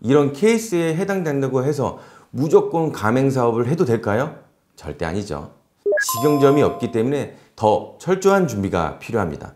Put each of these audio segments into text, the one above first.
이런 케이스에 해당된다고 해서 무조건 가맹사업을 해도 될까요? 절대 아니죠. 직영점이 없기 때문에 더 철저한 준비가 필요합니다.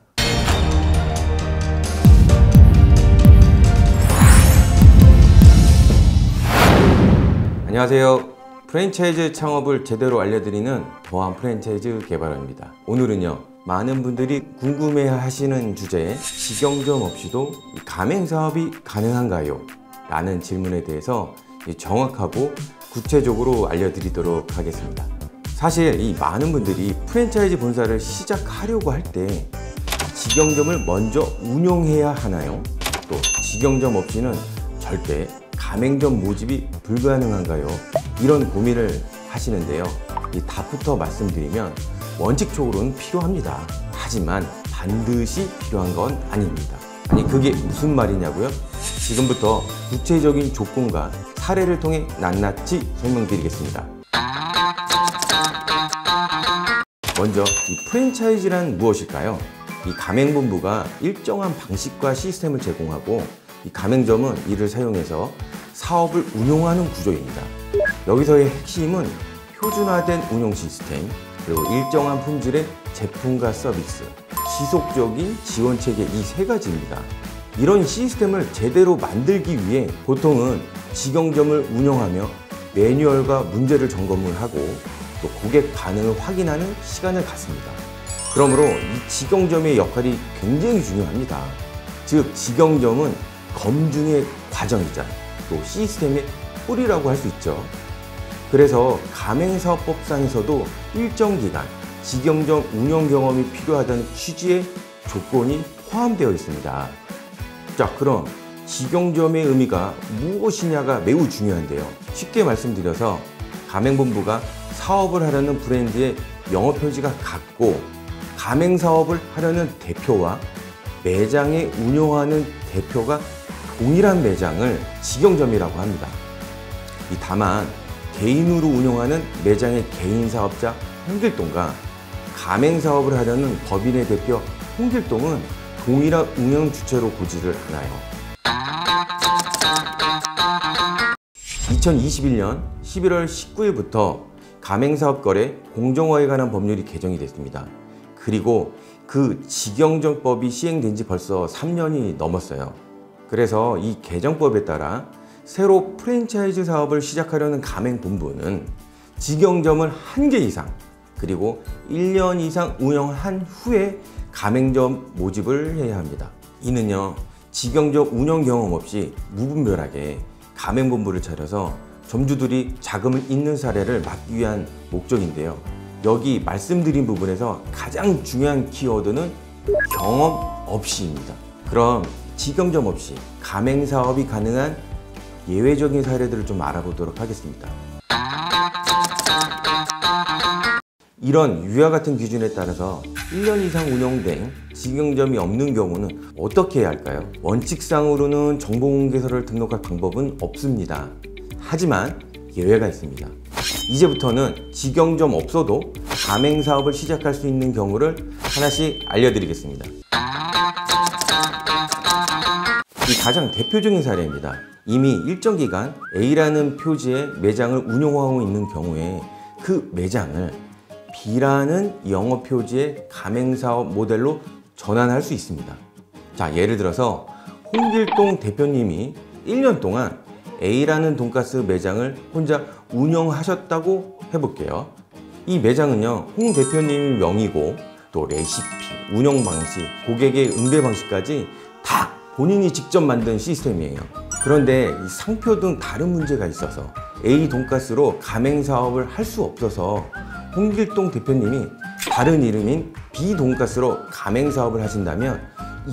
안녕하세요. 프랜차이즈 창업을 제대로 알려드리는 더한 프랜차이즈 개발원입니다. 오늘은요, 많은 분들이 궁금해 하시는 주제에 직영점 없이도 가맹사업이 가능한가요? 라는 질문에 대해서 정확하고 구체적으로 알려드리도록 하겠습니다. 사실 이 많은 분들이 프랜차이즈 본사를 시작하려고 할 때 직영점을 먼저 운영해야 하나요? 또 직영점 없이는 절대 가맹점 모집이 불가능한가요? 이런 고민을 하시는데요. 이 답부터 말씀드리면 원칙적으로는 필요합니다. 하지만 반드시 필요한 건 아닙니다. 아니, 그게 무슨 말이냐고요? 지금부터 구체적인 조건과 사례를 통해 낱낱이 설명드리겠습니다. 먼저 이 프랜차이즈란 무엇일까요? 이 가맹본부가 일정한 방식과 시스템을 제공하고 이 가맹점은 이를 사용해서 사업을 운영하는 구조입니다. 여기서의 핵심은 표준화된 운영 시스템, 그리고 일정한 품질의 제품과 서비스, 지속적인 지원 체계, 이 세 가지입니다. 이런 시스템을 제대로 만들기 위해 보통은 직영점을 운영하며 매뉴얼과 문제를 점검을 하고 또 고객 반응을 확인하는 시간을 갖습니다. 그러므로 이 직영점의 역할이 굉장히 중요합니다. 즉, 직영점은 검증의 과정이자 또 시스템의 뿌리라고 할 수 있죠. 그래서 가맹사업법상에서도 일정 기간 직영점 운영 경험이 필요하다는 취지의 조건이 포함되어 있습니다. 자, 그럼 직영점의 의미가 무엇이냐가 매우 중요한데요. 쉽게 말씀드려서 가맹본부가 사업을 하려는 브랜드의 영업표지가 같고 가맹사업을 하려는 대표와 매장에 운영하는 대표가 동일한 매장을 직영점이라고 합니다. 다만 개인으로 운영하는 매장의 개인사업자 홍길동과 가맹사업을 하려는 법인의 대표 홍길동은 동일한 운영 주체로 고지를 하나요? 2021년 11월 19일부터 가맹사업거래 공정화에 관한 법률이 개정이 됐습니다. 그리고 그 직영점법이 시행된 지 벌써 3년이 넘었어요. 그래서 이 개정법에 따라 새로 프랜차이즈 사업을 시작하려는 가맹본부는 직영점을 1개 이상 그리고 1년 이상 운영한 후에 가맹점 모집을 해야 합니다. 이는요, 직영점 운영 경험 없이 무분별하게 가맹본부를 차려서 점주들이 자금을 잇는 사례를 막기 위한 목적인데요. 여기 말씀드린 부분에서 가장 중요한 키워드는 경험 없이입니다. 그럼 직영점 없이 가맹사업이 가능한 예외적인 사례들을 좀 알아보도록 하겠습니다. 이런 위와 같은 기준에 따라서 1년 이상 운영된 직영점이 없는 경우는 어떻게 해야 할까요? 원칙상으로는 정보공개서를 등록할 방법은 없습니다. 하지만 예외가 있습니다. 이제부터는 직영점 없어도 가맹사업을 시작할 수 있는 경우를 하나씩 알려드리겠습니다. 이 가장 대표적인 사례입니다. 이미 일정 기간 A라는 표지의 매장을 운영하고 있는 경우에 그 매장을 B라는 영업 표지의 가맹사업 모델로 전환할 수 있습니다. 자, 예를 들어서 홍길동 대표님이 1년 동안 A라는 돈가스 매장을 혼자 운영하셨다고 해볼게요. 이 매장은요, 홍 대표님 명의고 또 레시피, 운영 방식, 고객의 응대 방식까지 다 본인이 직접 만든 시스템이에요. 그런데 이 상표 등 다른 문제가 있어서 A 돈가스로 가맹사업을 할 수 없어서 홍길동 대표님이 다른 이름인 B 돈가스로 가맹사업을 하신다면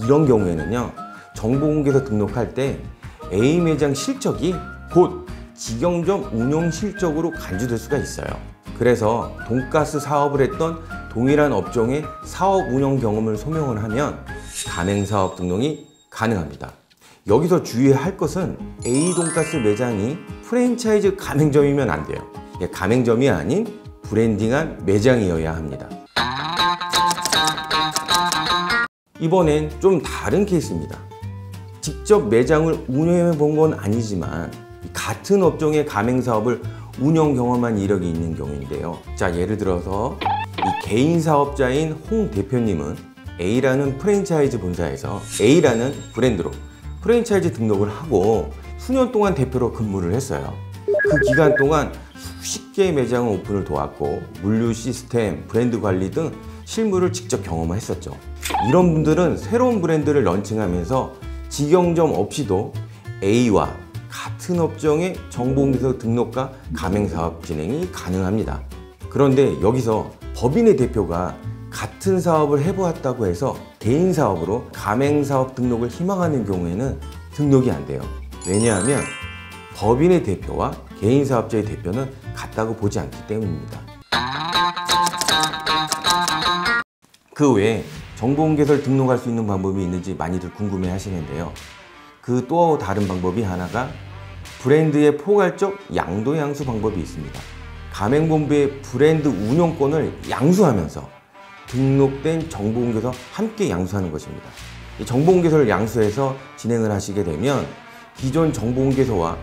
이런 경우에는요, 정보공개서 등록할 때 A 매장 실적이 곧 직영점 운영 실적으로 간주될 수가 있어요. 그래서 돈가스 사업을 했던 동일한 업종의 사업 운영 경험을 소명을 하면 가맹사업 등록이 가능합니다. 여기서 주의해야 할 것은 A 돈가스 매장이 프랜차이즈 가맹점이면 안 돼요. 가맹점이 아닌 브랜딩한 매장이어야 합니다. 이번엔 좀 다른 케이스입니다. 직접 매장을 운영해 본 건 아니지만 같은 업종의 가맹사업을 운영 경험한 이력이 있는 경우인데요. 자, 예를 들어서 이 개인 사업자인 홍 대표님은 A라는 프랜차이즈 본사에서 A라는 브랜드로 프랜차이즈 등록을 하고 수년 동안 대표로 근무를 했어요. 그 기간 동안 수십 개의 매장을 오픈을 도왔고 물류 시스템, 브랜드 관리 등 실무를 직접 경험했었죠. 이런 분들은 새로운 브랜드를 런칭하면서 직영점 없이도 A와 같은 업종의 정보공개서 등록과 가맹사업 진행이 가능합니다. 그런데 여기서 법인의 대표가 같은 사업을 해보았다고 해서 개인 사업으로 가맹사업 등록을 희망하는 경우에는 등록이 안 돼요. 왜냐하면 법인의 대표와 개인 사업자의 대표는 같다고 보지 않기 때문입니다. 그 외에 정보공개서를 등록할 수 있는 방법이 있는지 많이들 궁금해 하시는데요. 그 또 다른 방법이 하나가 브랜드의 포괄적 양도양수 방법이 있습니다. 가맹본부의 브랜드 운영권을 양수하면서 등록된 정보공개서 함께 양수하는 것입니다. 이 정보공개서를 양수해서 진행을 하시게 되면 기존 정보공개서와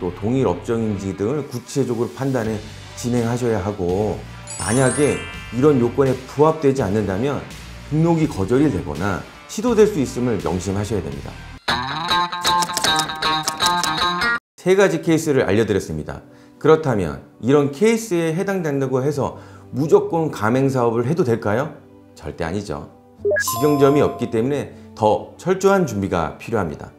또 동일 업종인지 등을 구체적으로 판단해 진행하셔야 하고, 만약에 이런 요건에 부합되지 않는다면 등록이 거절이 되거나 시도될 수 있음을 명심하셔야 됩니다. 3가지 케이스를 알려드렸습니다. 그렇다면 이런 케이스에 해당된다고 해서 무조건 가맹사업을 해도 될까요? 절대 아니죠. 직영점이 없기 때문에 더 철저한 준비가 필요합니다.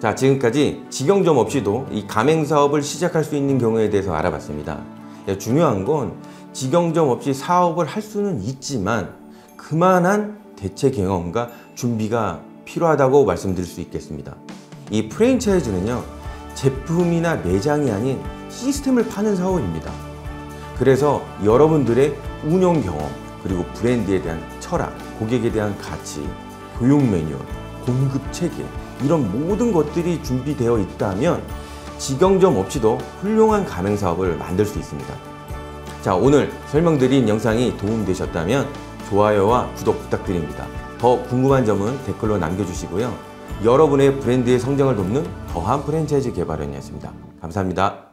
자, 지금까지 직영점 없이도 이 가맹사업을 시작할 수 있는 경우에 대해서 알아봤습니다. 중요한 건 직영점 없이 사업을 할 수는 있지만 그만한 대체 경험과 준비가 필요하다고 말씀드릴 수 있겠습니다. 이 프랜차이즈는요, 제품이나 매장이 아닌 시스템을 파는 사업입니다. 그래서 여러분들의 운영 경험, 그리고 브랜드에 대한 철학, 고객에 대한 가치, 교육 매뉴얼, 공급 체계, 이런 모든 것들이 준비되어 있다면 직영점 없이도 훌륭한 가맹사업을 만들 수 있습니다. 자, 오늘 설명드린 영상이 도움되셨다면 좋아요와 구독 부탁드립니다. 더 궁금한 점은 댓글로 남겨주시고요. 여러분의 브랜드의 성장을 돕는 더한 프랜차이즈 개발원이었습니다. 감사합니다.